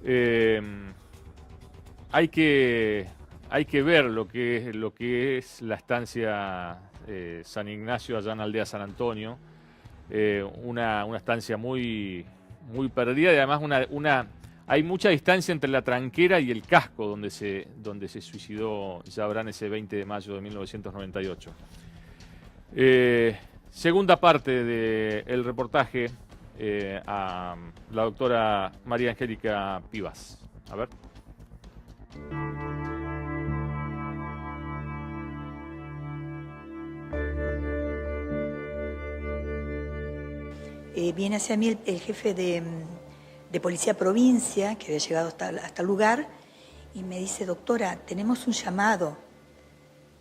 Eh, hay que ver lo que es la estancia San Ignacio allá en Aldea San Antonio. Una estancia muy perdida y además hay mucha distancia entre la tranquera y el casco donde se suicidó Yabrán ese 20 de mayo de 1998. Segunda parte del reportaje a la doctora María Angélica Pivas. A ver. Viene hacia mí el jefe de Policía Provincia, que había llegado hasta el lugar, y me dice: doctora, tenemos un llamado,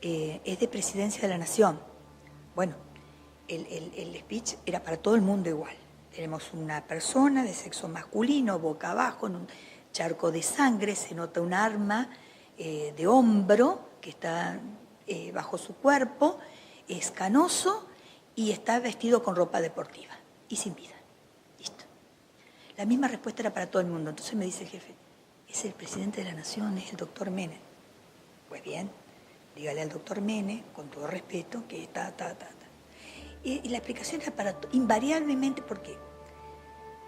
es de Presidencia de la Nación. Bueno, el speech era para todo el mundo igual. Tenemos una persona de sexo masculino, boca abajo, en un charco de sangre, se nota un arma de hombro que está bajo su cuerpo, es canoso y está vestido con ropa deportiva y sin vida. Listo. La misma respuesta era para todo el mundo. Entonces me dice el jefe: es el presidente de la Nación, es el doctor Mene. Pues bien, dígale al doctor Mene, con todo respeto, que Y la explicación era invariablemente, porque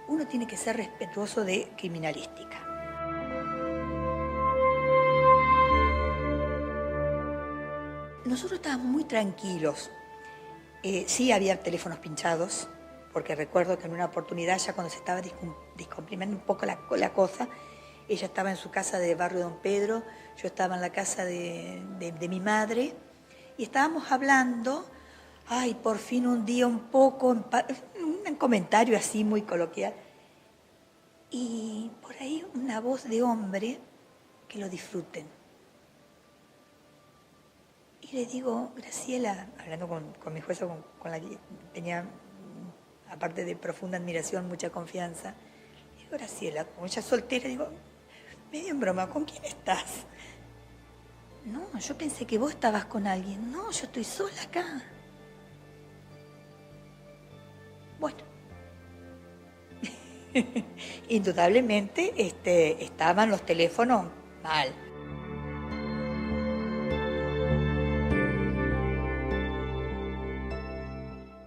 uno tiene que ser respetuoso de criminalística. Nosotros estábamos muy tranquilos. Sí había teléfonos pinchados, porque recuerdo que en una oportunidad, ya cuando se estaba descomprimiendo un poco la cosa, ella estaba en su casa de Barrio Don Pedro, yo estaba en la casa de mi madre, y estábamos hablando, ay, por fin un día un poco, un comentario así muy coloquial, y por ahí una voz de hombre: que lo disfruten. Y le digo: Graciela, hablando con mi jueza, con la que tenía, aparte de profunda admiración, mucha confianza, digo: Graciela, como ella es soltera, digo, medio en broma, ¿con quién estás? No, yo pensé que vos estabas con alguien. No, yo estoy sola acá. Bueno, indudablemente estaban los teléfonos mal.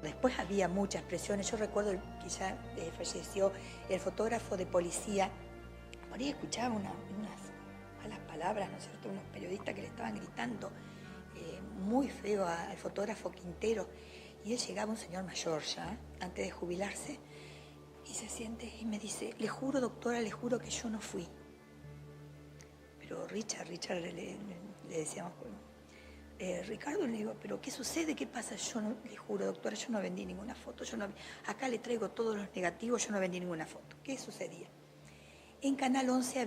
Después había muchas presiones. Yo recuerdo que ya falleció el fotógrafo de policía. Por ahí escuchaba unas malas palabras, ¿no es cierto?, unos periodistas que le estaban gritando muy feo al fotógrafo Quintero. Y él llegaba, un señor mayor ya, antes de jubilarse, y se siente y me dice: le juro, doctora, le juro que yo no fui. Pero Richard le decíamos, Ricardo, le digo: ¿pero qué sucede? ¿Qué pasa? Yo no, le juro, doctora, yo no vendí ninguna foto. Acá le traigo todos los negativos, yo no vendí ninguna foto. ¿Qué sucedía? En Canal 11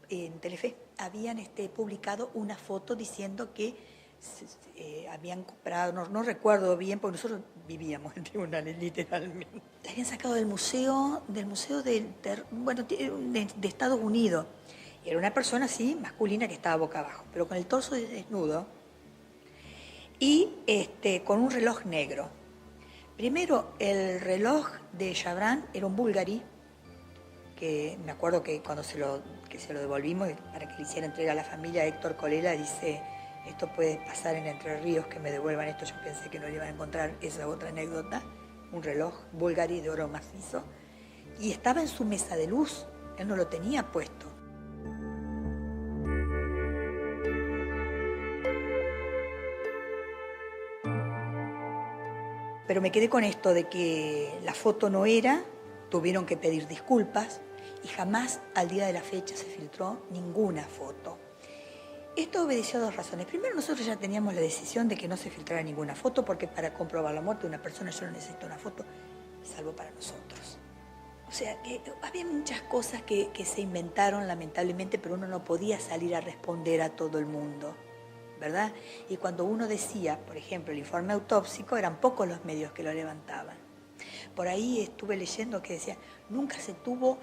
en Telefe, habían publicado una foto diciendo que habían comprado, no recuerdo bien, porque nosotros vivíamos en tribunales, literalmente. La habían sacado del museo de Estados Unidos. Era una persona así, masculina, que estaba boca abajo, pero con el torso desnudo y con un reloj negro. Primero, el reloj de Yabrán era un Bulgari, que me acuerdo que cuando se lo devolvimos para que le hiciera entrega a la familia, Héctor Colela dice: esto puede pasar en Entre Ríos, que me devuelvan esto. Yo pensé que no le iban a encontrar esa otra anécdota. Un reloj Bulgari de oro macizo. Y estaba en su mesa de luz, él no lo tenía puesto. Pero me quedé con esto de que la foto no era, tuvieron que pedir disculpas y jamás al día de la fecha se filtró ninguna foto. Esto obedeció a dos razones. Primero, nosotros ya teníamos la decisión de que no se filtrara ninguna foto, porque para comprobar la muerte de una persona yo no necesito una foto, salvo para nosotros. O sea, que había muchas cosas que se inventaron, lamentablemente, pero uno no podía salir a responder a todo el mundo, ¿verdad? Y cuando uno decía, por ejemplo, el informe autópsico, eran pocos los medios que lo levantaban. Por ahí estuve leyendo que decía: nunca se tuvo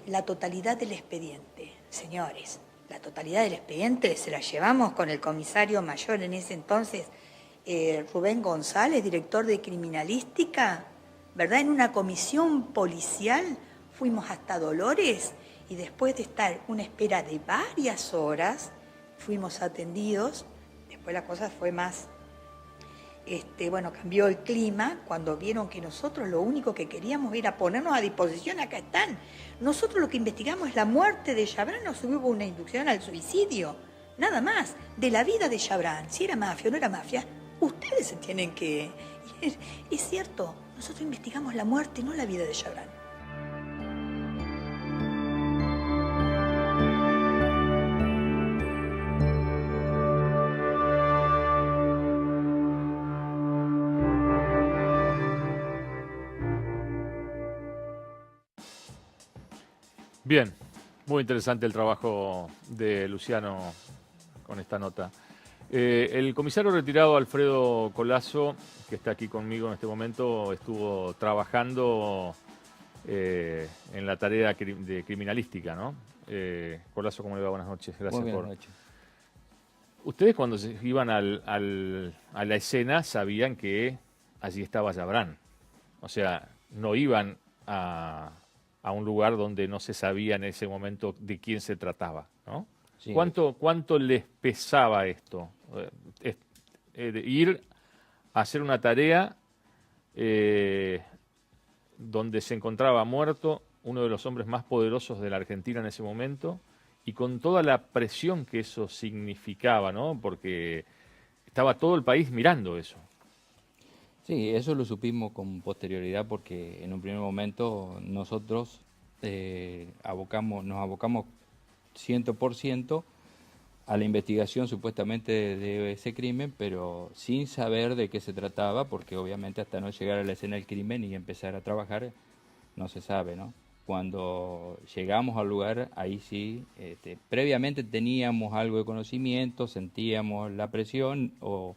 la totalidad del expediente. Señores, la totalidad del expediente se la llevamos con el comisario mayor en ese entonces, Rubén González, director de criminalística, ¿verdad? En una comisión policial fuimos hasta Dolores Y después de estar una espera de varias horas, fuimos atendidos. Después la cosa fue más, bueno, cambió el clima cuando vieron que nosotros lo único que queríamos era ponernos a disposición. Acá están. Nosotros lo que investigamos es la muerte de Chabrán, no hubo una inducción al suicidio. Nada más. De la vida de Chabrán, si era mafia o no era mafia, ustedes se tienen que... Es cierto, nosotros investigamos la muerte, no la vida de Chabrán. Bien, muy interesante el trabajo de Luciano con esta nota. El comisario retirado Alfredo Colazo, que está aquí conmigo en este momento, estuvo trabajando en la tarea de criminalística, ¿no? Colazo, ¿cómo le va? Buenas noches. Gracias Muy por... buenas noches. Ustedes cuando se iban a la escena sabían que allí estaba Chabrán. O sea, no iban a un lugar donde no se sabía en ese momento de quién se trataba, ¿no? Sí. ¿Cuánto les pesaba esto? De ir a hacer una tarea donde se encontraba muerto uno de los hombres más poderosos de la Argentina en ese momento y con toda la presión que eso significaba, ¿no? Porque estaba todo el país mirando eso. Sí, eso lo supimos con posterioridad porque en un primer momento nosotros nos abocamos 100% a la investigación supuestamente de ese crimen, pero sin saber de qué se trataba, porque obviamente hasta no llegar a la escena del crimen y empezar a trabajar no se sabe, ¿no? Cuando llegamos al lugar, ahí sí, previamente teníamos algo de conocimiento, sentíamos la presión o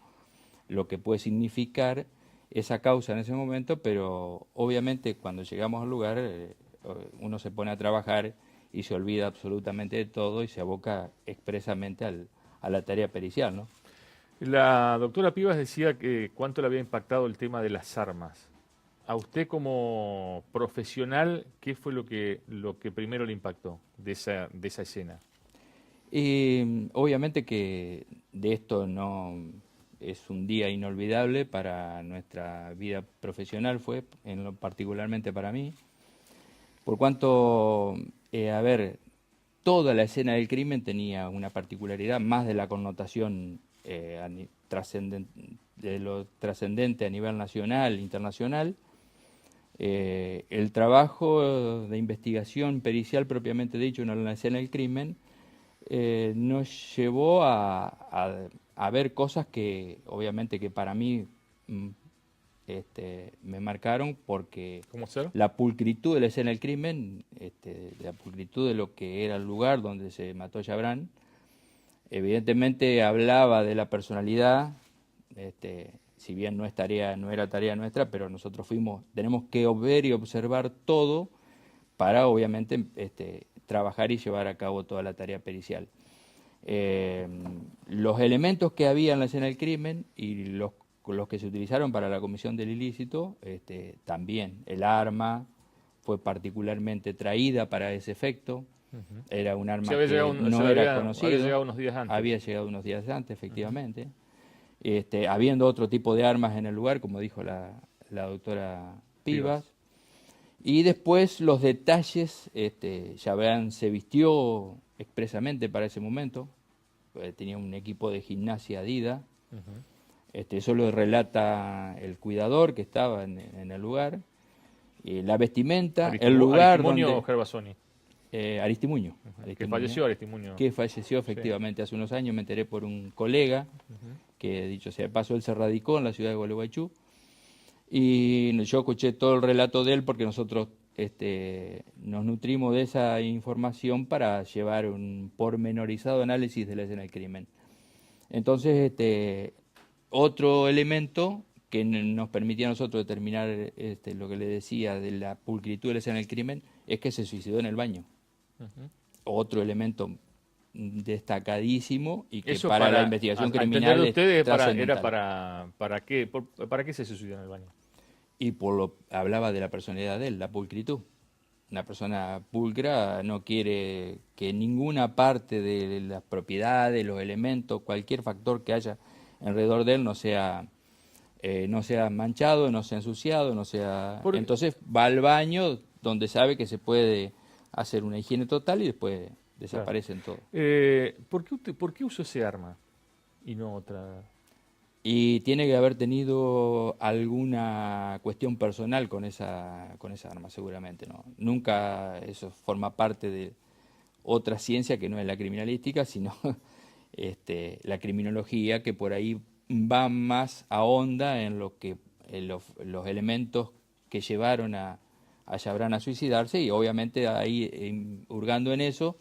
lo que puede significar esa causa en ese momento, pero obviamente cuando llegamos al lugar uno se pone a trabajar y se olvida absolutamente de todo y se aboca expresamente a la tarea pericial, ¿no? La doctora Pivas decía que cuánto le había impactado el tema de las armas. A usted como profesional, ¿qué fue lo que primero le impactó de esa escena? Obviamente que de esto no es un día inolvidable para nuestra vida profesional, fue particularmente para mí, por cuanto, toda la escena del crimen tenía una particularidad, más de la connotación de lo trascendente a nivel nacional, internacional. El trabajo de investigación pericial propiamente dicho en la escena del crimen nos llevó a ver cosas que obviamente que para mí me marcaron porque ¿Cómo ser? la pulcritud de la escena del crimen, la pulcritud de lo que era el lugar donde se mató Chabrán, evidentemente hablaba de la personalidad, si bien no era tarea nuestra, pero nosotros tenemos que ver y observar todo para obviamente trabajar y llevar a cabo toda la tarea pericial. Los elementos que había en la escena del crimen y los que se utilizaron para la comisión del ilícito, también el arma fue particularmente traída para ese efecto. Era un arma que no era conocida. Había llegado unos días antes. Había llegado unos días antes, efectivamente. Habiendo otro tipo de armas en el lugar, como dijo la doctora Pivas. Y después los detalles, Chabrán se vistió expresamente para ese momento, tenía un equipo de gimnasia Adidas, eso lo relata el cuidador que estaba en el lugar, la vestimenta, el lugar ¿Aristimuño donde... o Gervasoni? Aristimuño. Que falleció Aristimuño. Que falleció efectivamente hace unos años, me enteré por un colega, que dicho sea de paso, él se radicó en la ciudad de Gualeguaychú, y yo escuché todo el relato de él porque nosotros nos nutrimos de esa información para llevar un pormenorizado análisis de la escena del crimen. Entonces, otro elemento que nos permitía a nosotros determinar lo que le decía de la pulcritud de la escena del crimen es que se suicidó en el baño. Otro elemento destacadísimo y que eso para la investigación criminal de ustedes era ¿para qué se suicidó en el baño? Y hablaba de la personalidad de él, la pulcritud. una persona pulcra no quiere que ninguna parte de las propiedades, los elementos, cualquier factor que haya alrededor de él no sea manchado, no sea ensuciado, no sea... Entonces va al baño donde sabe que se puede hacer una higiene total y después desaparecen todo. ¿Por qué usó ese arma y no otra? Y tiene que haber tenido alguna cuestión personal con esa arma, seguramente, ¿no? Nunca eso forma parte de otra ciencia que no es la criminalística, sino la criminología, que por ahí va más a honda en lo que los elementos que llevaron a Chabrán a suicidarse, y obviamente ahí, hurgando en eso,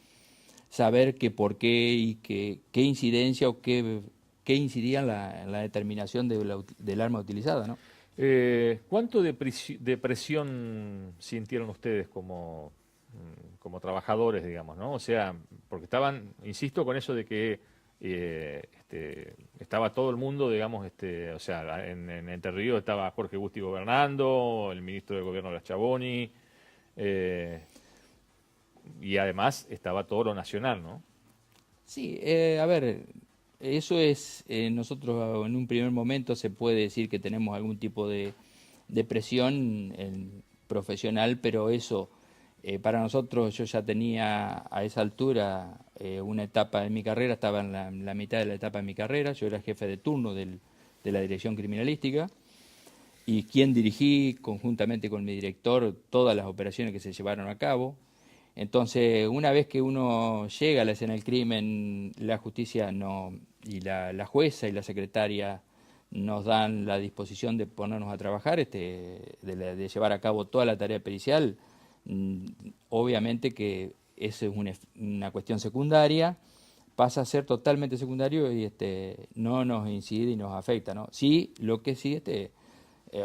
saber que por qué y qué incidencia o qué incidía en la determinación del arma utilizada, ¿no? ¿Cuánto de presión sintieron ustedes como trabajadores, digamos, ¿no? O sea, porque estaban, insisto, con eso de que estaba todo el mundo, digamos, o sea, en Entre Ríos estaba Jorge Busti gobernando, el ministro de Gobierno era Schiavoni, y además estaba todo lo nacional, ¿no? Sí, a ver, eso es, nosotros en un primer momento se puede decir que tenemos algún tipo de presión profesional, pero eso, para nosotros, yo ya tenía a esa altura una etapa en mi carrera, estaba en la mitad de la etapa de mi carrera, yo era jefe de turno de la dirección criminalística, y quien dirigí conjuntamente con mi director todas las operaciones que se llevaron a cabo. Entonces, una vez que uno llega a la escena del crimen, la justicia y la jueza y la secretaria nos dan la disposición de ponernos a trabajar, de llevar a cabo toda la tarea pericial. Obviamente que eso es una cuestión secundaria, pasa a ser totalmente secundario y no nos incide y nos afecta, ¿no? Sí, lo que sí,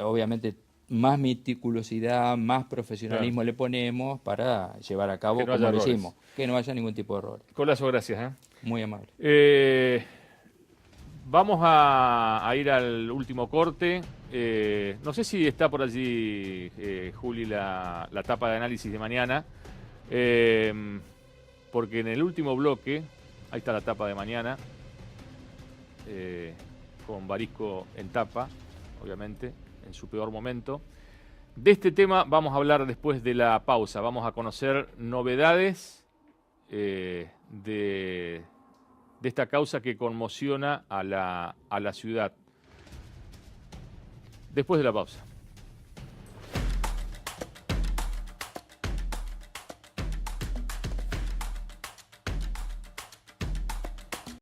obviamente más meticulosidad, más profesionalismo, claro, le ponemos para llevar a cabo, no como lo errores. hicimos, que no haya ningún tipo de error. Colazo, gracias. Muy amable. Vamos a ir al último corte. No sé si está por allí, Juli, la tapa de análisis de mañana, porque en el último bloque, ahí está la tapa de mañana, con Barisco en tapa, obviamente, en su peor momento. De este tema vamos a hablar después de la pausa. Vamos a conocer novedades de esta causa que conmociona a la ciudad. Después de la pausa.